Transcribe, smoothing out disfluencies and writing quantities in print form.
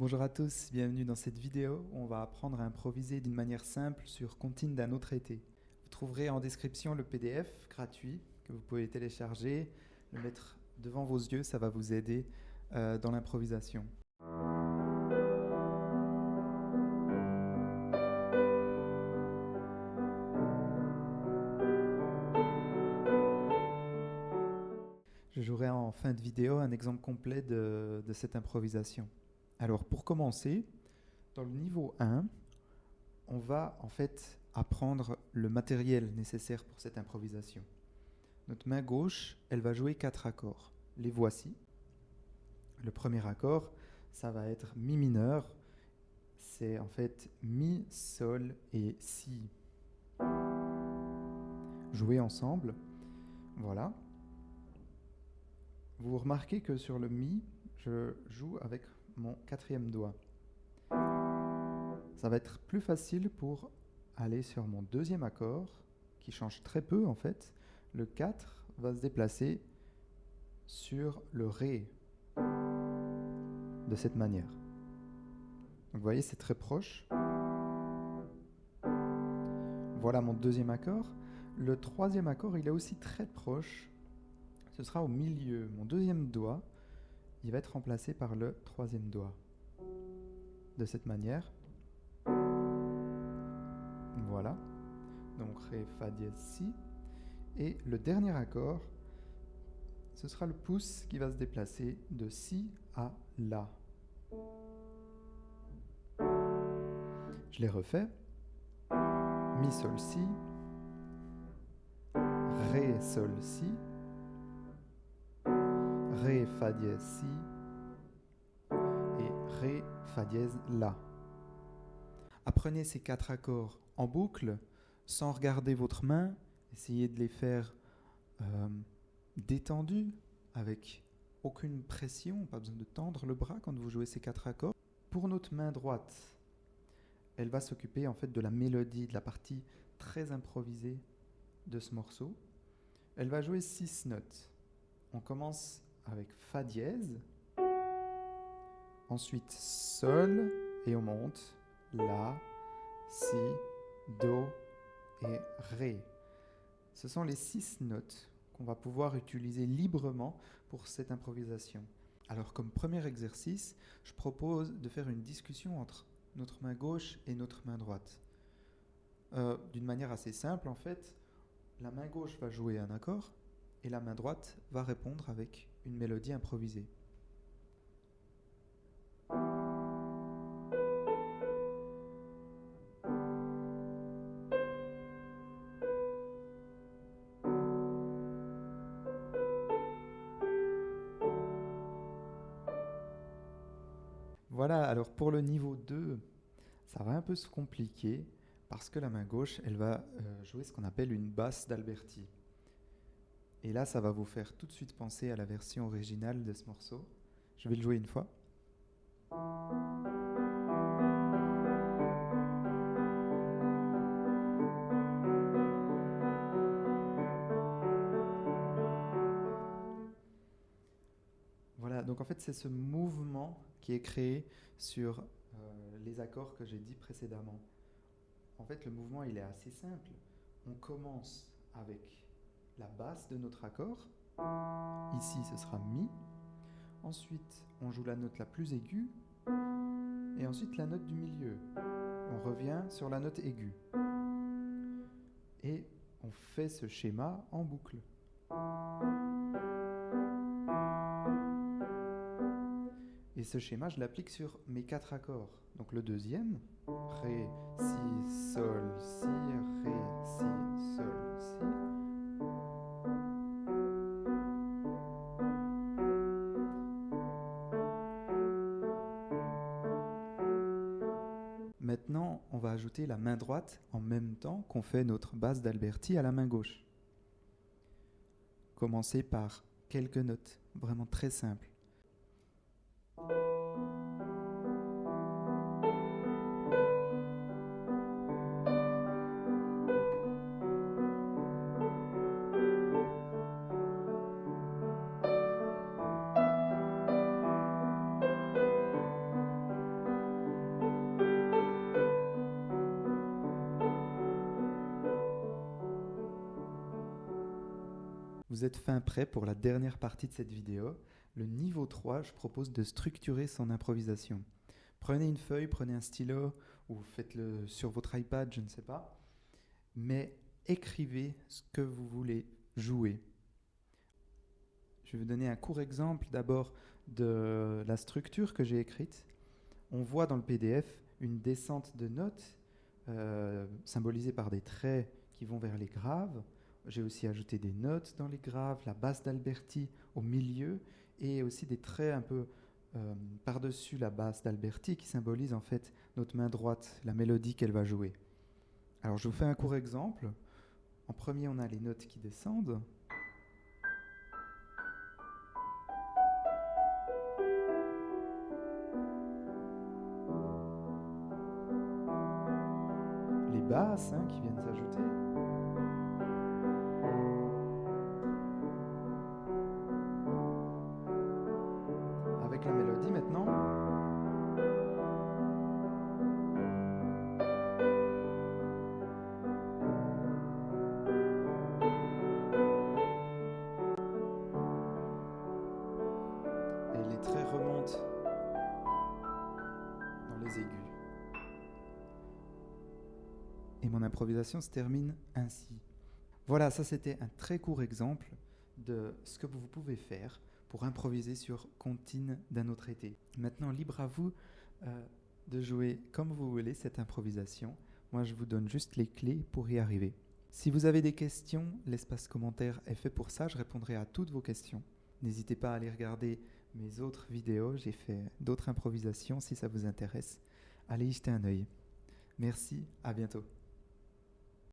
Bonjour à tous, bienvenue dans cette vidéo où on va apprendre à improviser d'une manière simple sur Comptines d'un autre été. Vous trouverez en description le PDF gratuit que vous pouvez télécharger, le mettre devant vos yeux, ça va vous aider dans l'improvisation. Je jouerai en fin de vidéo un exemple complet de cette improvisation. Alors pour commencer, dans le niveau 1, on va en fait apprendre le matériel nécessaire pour cette improvisation. Notre main gauche, elle va jouer 4 accords. Les voici. Le premier accord, ça va être Mi mineur. C'est en fait Mi, Sol et Si. Jouer ensemble. Voilà. Vous remarquez que sur le Mi, je joue avec mon 4e doigt. Ça va être plus facile pour aller sur mon 2e accord, qui change très peu en fait. Le 4 va se déplacer sur le Ré, de cette manière. Donc vous voyez, c'est très proche. Voilà mon 2e accord. Le 3e accord, il est aussi très proche. Ce sera au milieu. Mon 2e doigt, il va être remplacé par le 3e doigt. De cette manière. Voilà. Donc Ré, Fa dièse, Si. Et le dernier accord, ce sera le pouce qui va se déplacer de Si à La. Je les refais. Mi, Sol, Si. Ré, Sol, Si. Ré, Fa dièse, Si. Et Ré, Fa dièse, La. Apprenez ces 4 accords en boucle, sans regarder votre main. Essayez de les faire détendus, avec aucune pression, pas besoin de tendre le bras quand vous jouez ces 4 accords. Pour notre main droite, elle va s'occuper en fait de la mélodie, de la partie très improvisée de ce morceau. Elle va jouer 6 notes. On commence avec Fa dièse, ensuite Sol, et on monte La, Si, Do et Ré. Ce sont les 6 notes qu'on va pouvoir utiliser librement pour cette improvisation. Alors comme premier exercice, je propose de faire une discussion entre notre main gauche et notre main droite. D'une manière assez simple en fait, la main gauche va jouer un accord et la main droite va répondre avec une mélodie improvisée. Voilà, alors pour le niveau 2, ça va un peu se compliquer parce que la main gauche, elle va jouer ce qu'on appelle une basse d'Alberti. Et là, ça va vous faire tout de suite penser à la version originale de ce morceau. Je vais le jouer une fois. Voilà, donc en fait, c'est ce mouvement qui est créé sur les accords que j'ai dit précédemment. En fait, le mouvement, il est assez simple. On commence avec la basse de notre accord. Ici, ce sera Mi. Ensuite, on joue la note la plus aiguë. Et ensuite, la note du milieu. On revient sur la note aiguë. Et on fait ce schéma en boucle. Et ce schéma, je l'applique sur mes 4 accords. Donc le deuxième, Ré, Si, Sol, Si, Ré, Si, Sol, Si. Maintenant, on va ajouter la main droite en même temps qu'on fait notre basse d'Alberti à la main gauche. Commencez par quelques notes, vraiment très simples. Vous êtes fin prêt pour la dernière partie de cette vidéo. Le niveau 3, je propose de structurer son improvisation. Prenez une feuille, prenez un stylo ou faites-le sur votre iPad, je ne sais pas. Mais écrivez ce que vous voulez jouer. Je vais vous donner un court exemple d'abord de la structure que j'ai écrite. On voit dans le PDF une descente de notes symbolisée par des traits qui vont vers les graves. J'ai aussi ajouté des notes dans les graves, la basse d'Alberti au milieu et aussi des traits un peu par-dessus la basse d'Alberti qui symbolise en fait notre main droite, la mélodie qu'elle va jouer. Alors je vous fais un court exemple. En premier, on a les notes qui descendent. Les basses qui viennent s'ajouter. Avec la mélodie maintenant. Et les traits remontent dans les aigus. Et mon improvisation se termine ainsi. Voilà, ça c'était un très court exemple de ce que vous pouvez faire pour improviser sur Comptine d'un autre été. Maintenant, libre à vous de jouer comme vous voulez cette improvisation. Moi, je vous donne juste les clés pour y arriver. Si vous avez des questions, l'espace commentaire est fait pour ça. Je répondrai à toutes vos questions. N'hésitez pas à aller regarder mes autres vidéos. J'ai fait d'autres improvisations si ça vous intéresse. Allez y jeter un œil. Merci, à bientôt.